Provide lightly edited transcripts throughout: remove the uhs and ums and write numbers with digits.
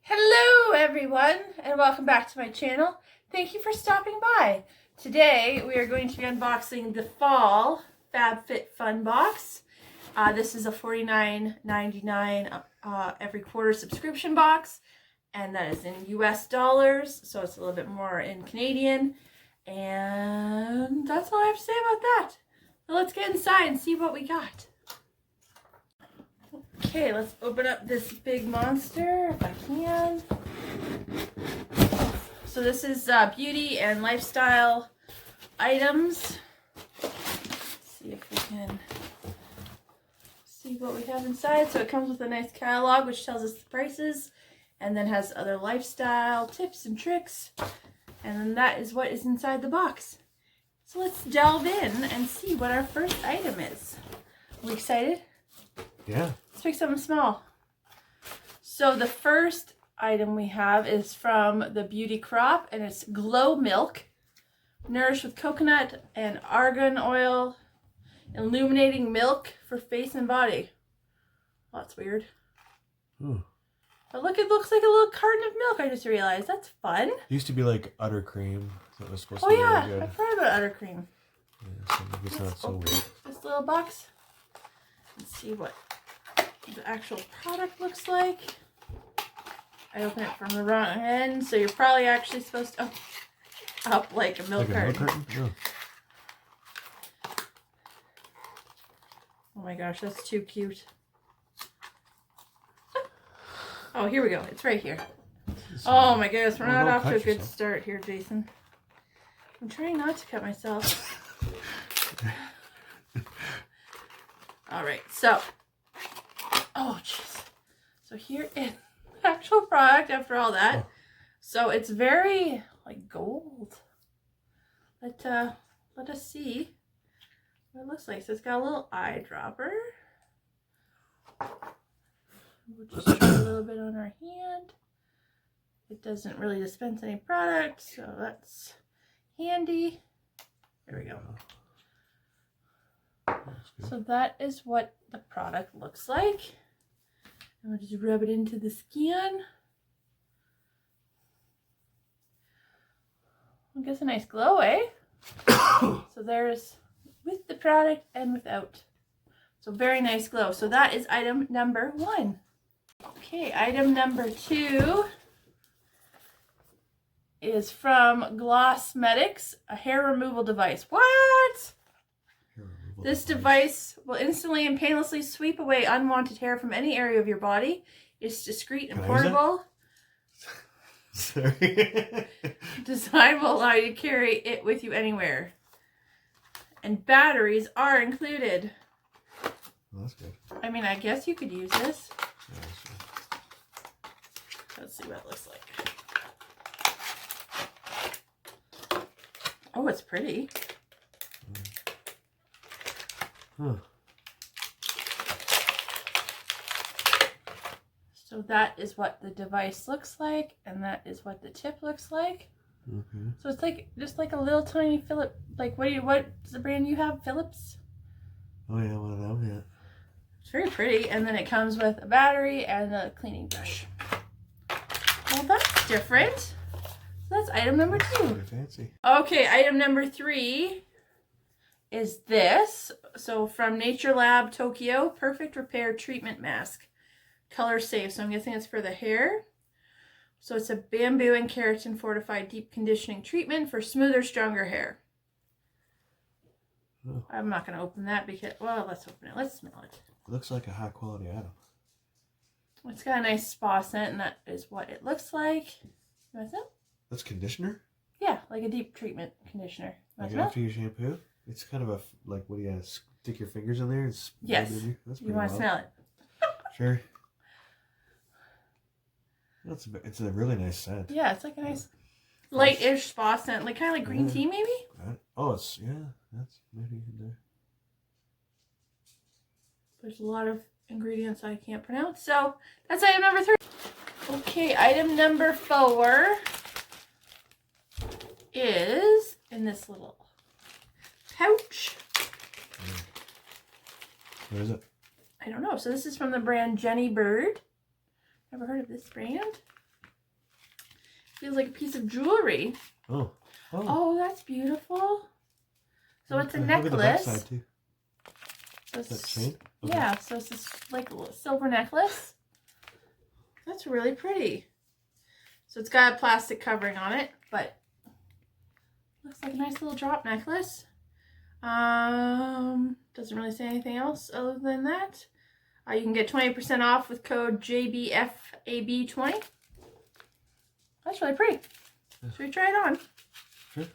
Hello everyone and welcome back to my channel. Thank you for stopping by. Today we are going to be unboxing the fall Fabfit Fun Box. This is a $49.99 every quarter subscription box, and that is in US dollars, so it's a little bit more in Canadian. And that's all I have to say about that. So let's get inside and see what we got. Okay, let's open up this big monster if I can. So this is beauty and lifestyle items. Let's see if we can see what we have inside. So it comes with a nice catalog which tells us the prices, and then has other lifestyle tips and tricks. And then that is what is inside the box. So let's delve in and see what our first item is. Are we excited? Yeah. Let's pick something small. So the first item we have is from the Beauty Crop, and it's Glow Milk, nourished with coconut and argan oil, illuminating milk for face and body. Oh, that's weird. Ooh. But look, it looks like a little carton of milk. I just realized. That's fun. It used to be like udder cream. That was supposed Oh to be yeah, really good. I've heard about udder cream. Yeah, so maybe it's not so weird. This little box. Let's see what the actual product looks like. I opened it from the wrong end, so you're probably actually supposed to open up like a milk carton. Milk carton? Oh. Oh my gosh, that's too cute. Oh, here we go. It's right here. Oh my goodness, we're not off to a good start here, Jason. I'm trying not to cut myself. Alright, so. Oh, jeez. So here is the actual product after all that. Oh. So it's very, like, gold. Let us see what it looks like. So it's got a little eyedropper. We'll just try a little bit on our hand. It doesn't really dispense any product, so that's handy. There we go. So that is what the product looks like. And we'll just rub it into the skin. I guess a nice glow, eh? So there's with the product and without. So very nice glow. So that is item number 1. Okay, item number 2 is from Glossmetics, a hair removal device. What? This device will instantly and painlessly sweep away unwanted hair from any area of your body. It's discreet and portable. Sorry. Design will allow you to carry it with you anywhere. And batteries are included. Well, that's good. I mean, I guess you could use this. Yeah, that's Let's see what it looks like. Oh, it's pretty. Huh. So that is what the device looks like, and that is what the tip looks like. Okay. So it's like just like a little tiny Philip. Like what's the brand you have? Philips? Oh yeah, one of them. Yeah. It's very pretty, and then it comes with a battery and a cleaning brush. Well, that's different. So that's item number 2. Very fancy. Okay, item number 3 is this. So from Nature Lab Tokyo, Perfect Repair Treatment Mask. Color safe. So I'm guessing it's for the hair. So it's a bamboo and keratin fortified deep conditioning treatment for smoother, stronger hair. Oh. I'm not going to open that because, well, let's open it. Let's smell it. It looks like a high quality item. It's got a nice spa scent, and that is what it looks like. You want to smell? That's conditioner? Yeah, like a deep treatment conditioner. Like after you shampoo? It's kind of a, like, what do you stick your fingers in there? And yes. That's you want to smell it? Sure. It's a really nice scent. Yeah, it's like a nice light-ish spa scent. Like kind of like green tea, maybe? That's maybe in there. There's a lot of ingredients I can't pronounce. So that's item number 3. Okay, item number 4 is in this little pouch. What is it? I don't know. So this is from the brand Jenny Bird. Ever heard of this brand? Feels like a piece of jewelry. Oh. Oh, that's beautiful. So it's a Look at the necklace. backside too. So That chain? Okay. yeah, so it's this like a silver necklace. That's really pretty. So it's got a plastic covering on it, but looks like a nice little drop necklace. Doesn't really say anything else other than that. You can get 20% off with code JBFAB20. That's really pretty. Should we try it on? Sure.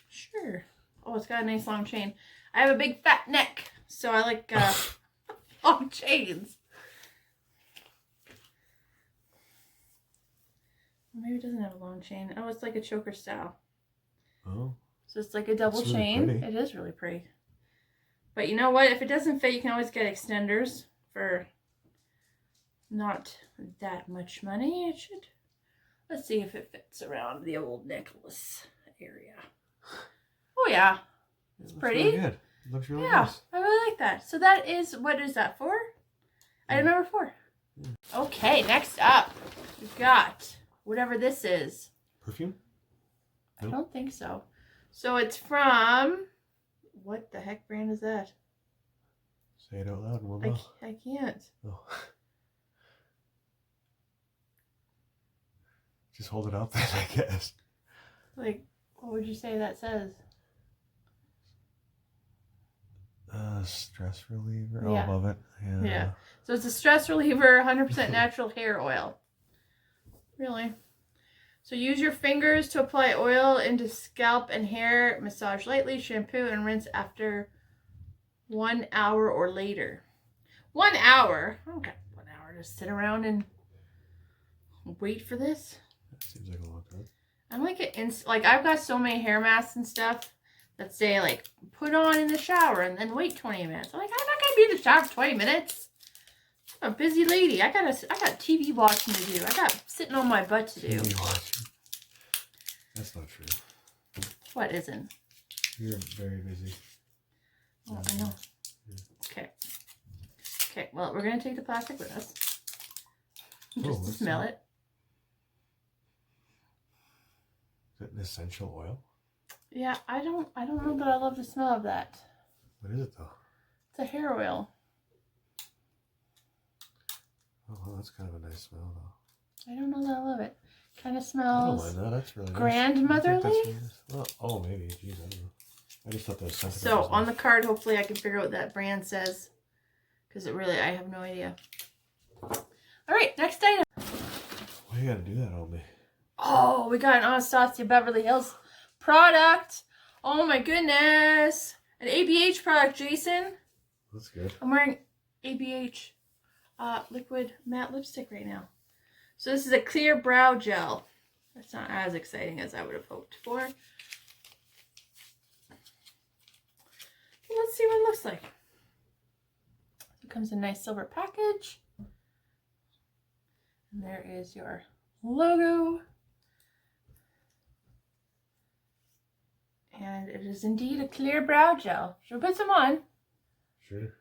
Sure. Oh, it's got a nice long chain. I have a big fat neck, so I like long chains. Maybe it doesn't have a long chain. Oh, it's like a choker style. Oh. So it's like a double That's really chain. pretty. It is really pretty. But you know what? If it doesn't fit, you can always get extenders for not that much money. It should. Let's see if it fits around the old necklace area. Oh yeah. It's pretty. Really good. It looks really Yeah, nice. I really like that. So that is, what is that for? Item number 4. Okay, next up, we've got whatever this is. Perfume? I Nope. don't think so. So it's from, what the heck brand is that? Say it out loud and we'll know. I can't. Oh. Just hold it out then, I guess. Like, what would you say that says? Stress reliever. Yeah. Oh, above it. Yeah. Yeah. So it's a stress reliever, 100% natural hair oil. Really? So use your fingers to apply oil into scalp and hair. Massage lightly, shampoo, and rinse after 1 hour or later. 1 hour? I don't got 1 hour to sit around and wait for this. That seems like a long time. I'm like like I've got so many hair masks and stuff that say like put on in the shower and then wait 20 minutes. I'm like, I'm not gonna be in the shower for 20 minutes. I'm a busy lady. I got TV watching to do. I got sitting on my butt to do. TV watching. That's not true. What isn't? You're very busy. Oh, I know. Yeah. Okay. Okay. Well, we're gonna take the plastic with us just to what's smell that? it. Is it an essential oil? Yeah, I don't know that I love the smell of that. What is it though? It's a hair oil. Oh, well, that's kind of a nice smell though. I don't know that I love it. Kind of I don't smells mind that. That's really nice. grandmotherly. I think that's really nice. Well, oh, maybe. Jeez, I don't know. I just thought that was something. So on the card, hopefully I can figure out what that brand says. Because it really, I have no idea. All right, next item. Why you gotta do that on me? Oh, we got an Anastasia Beverly Hills product. Oh my goodness. An ABH product, Jason. That's good. I'm wearing ABH liquid matte lipstick right now. So this is a clear brow gel. That's not as exciting as I would have hoped for. Let's see what it looks like. It comes in a nice silver package. And there is your logo. And it is indeed a clear brow gel. Should we put some on? Sure.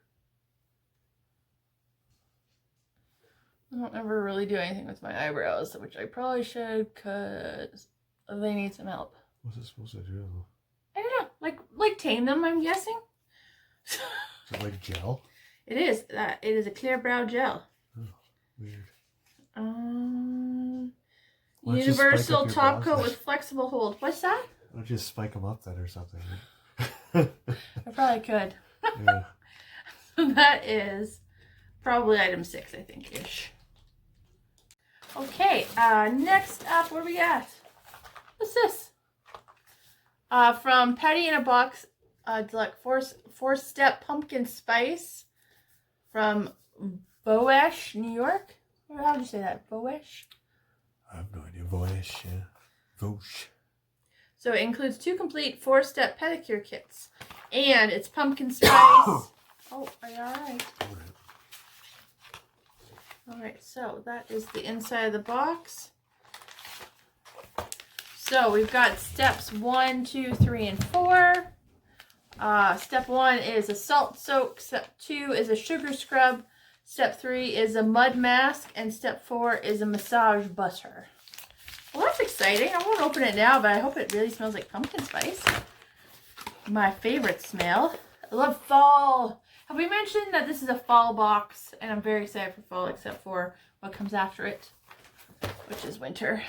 I don't ever really do anything with my eyebrows, which I probably should because they need some help. What's it supposed to do? I don't know. Like tame them, I'm guessing. Is it like gel? It is. It is a clear brow gel. Oh, weird. Universal Why don't you spike up your top brows coat then? with flexible hold. What's that? Why don't you just spike them up then or something? I probably could. Yeah. So that is probably item 6, I think, ish. Okay, next up, what do we got? What's this? From Patty in a Box, like four-step pumpkin spice from Boesh, New York. How would you say that? Boesh? I have no idea. Voish, yeah. Vosh. So it includes 2 complete 4-step pedicure kits, and it's pumpkin spice. Oh, are you all right? All right. All right, so that is the inside of the box. So we've got steps 1, 2, 3, and 4. Step 1 is a salt soak. Step 2 is a sugar scrub. Step 3 is a mud mask. And step 4 is a massage butter. Well, that's exciting. I won't open it now, but I hope it really smells like pumpkin spice. My favorite smell. I love fall. Have we mentioned that this is a fall box? And I'm very excited for fall, except for what comes after it, which is winter.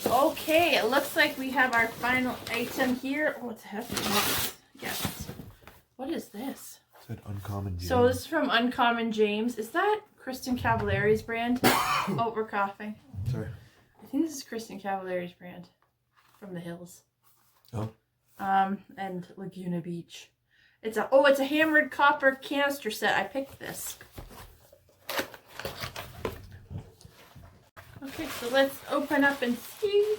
Okay, it looks like we have our final item here. Oh, it's heavy. Yes. What is this? It's an Uncommon James. So this is from Uncommon James. Is that Kristen Cavallari's brand? Oh, we're coughing. Sorry. I think this is Kristen Cavallari's brand from the hills. Oh. And Laguna Beach. It's a hammered copper canister set. I picked this. Okay, so let's open up and see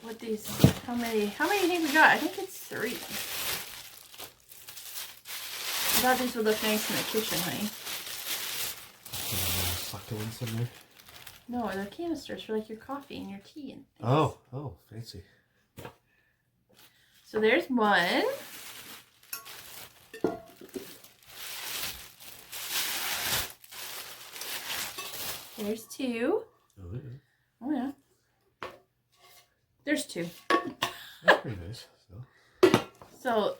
what these. How many do you think we got? I think it's 3. I thought these would look nice in the kitchen, honey. Succulents in there. No, they're canisters for like your coffee and your tea and things. Oh, fancy. So there's one. There's 2. Oh, yeah. Oh yeah. There's 2. That's pretty nice. So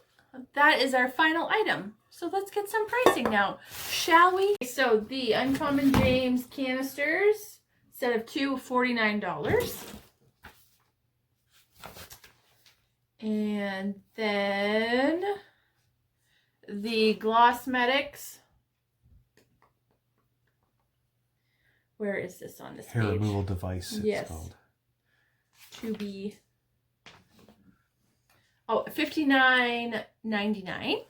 that is our final item. So let's get some pricing now, shall we? So the Uncommon James canisters, set of 2, $49. And then the Glossmetics. Where is this on this Hair page? removal device, it's called. To be $59.99.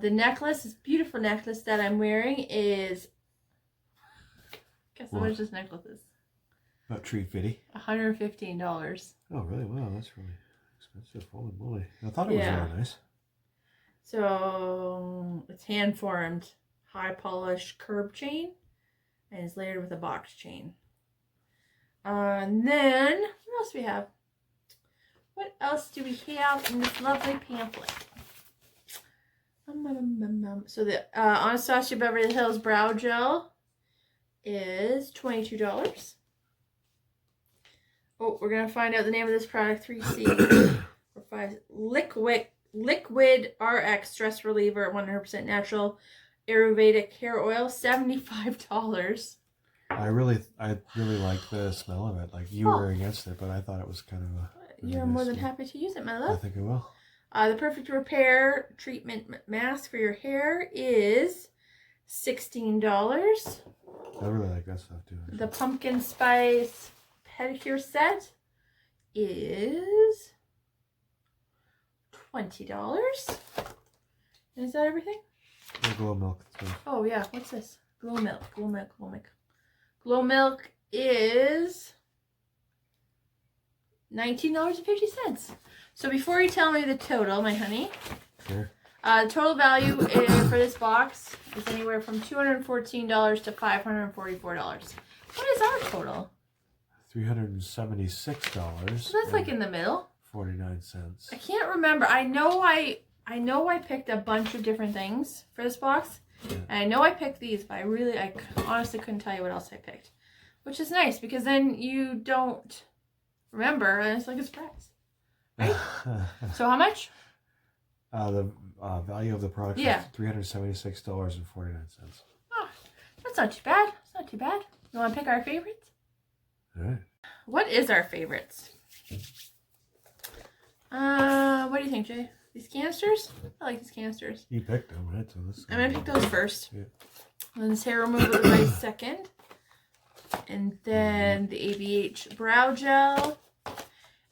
The necklace, this beautiful necklace that I'm wearing is, guess how much this necklace is? About $350. $115. Oh, really? Wow, that's really expensive. Holy moly. I thought it was really nice. So it's hand formed, high polish curb chain, and it's layered with a box chain. And then what else do we have? What else do we have in this lovely pamphlet? So the Anastasia Beverly Hills Brow Gel is $22. Oh, we're gonna find out the name of this product. 3C or 5 Liquid RX Stress Reliever, 100% natural Ayurvedic hair oil, $75. I really like the smell of it. Like you were against it, but I thought it was kind of a. Really You're nice more than smell. happy to use it, my love. I think I will. The Perfect Repair Treatment Mask for your hair is $16. I really like that stuff too. The Pumpkin Spice Pedicure Set is $20. Is that everything? The Glow Milk. Oh yeah, what's this? Glow Milk. Glow Milk is $19.50. So before you tell me the total, my honey, Sure. the total value for this box is anywhere from $214 to $544. What is our total? $376. So that's like in the middle. 49 cents. I can't remember. I know I picked a bunch of different things for this box. Yeah. And I know I picked these, but I honestly couldn't tell you what else I picked. Which is nice, because then you don't remember, and it's like a surprise. Right? So how much? The value of the product is $376.49. Oh, that's not too bad. It's not too bad. You want to pick our favorites? All right. What is our favorites? What do you think, Jay? These canisters? I like these canisters. You picked them, right? So I'm going to pick those first. Yeah. And then this hair removal device second. And then the ABH brow gel.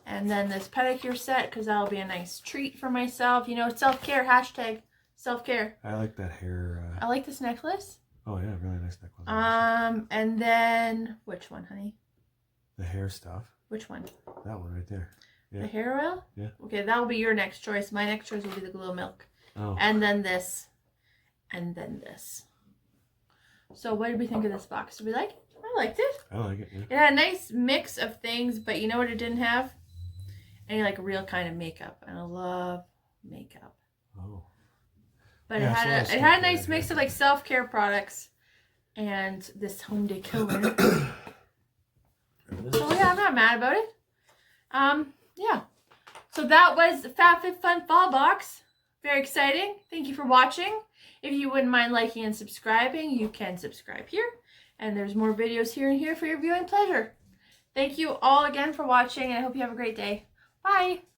And then this pedicure set, because that'll be a nice treat for myself. You know, self-care, hashtag self-care. I like that hair. I like this necklace. Oh, yeah, really nice necklace. And then, which one, honey? The hair stuff. Which one? That one right there. Yeah. The hair oil? Yeah. Okay, that'll be your next choice. My next choice will be the Glow Milk. Oh. And then this. And then this. So what did we think of this box? Did we like it? I liked it. I like it, yeah. It had a nice mix of things, but you know what it didn't have? Any like real kind of makeup. And I love makeup. Oh. But Yeah, it had a nice mix of like self-care products and this home decor. So yeah, I'm not mad about it. Yeah. So that was the Fabfit Fun Fall Box. Very exciting. Thank you for watching. If you wouldn't mind liking and subscribing, you can subscribe here. And there's more videos here and here for your viewing pleasure. Thank you all again for watching, and I hope you have a great day. Bye!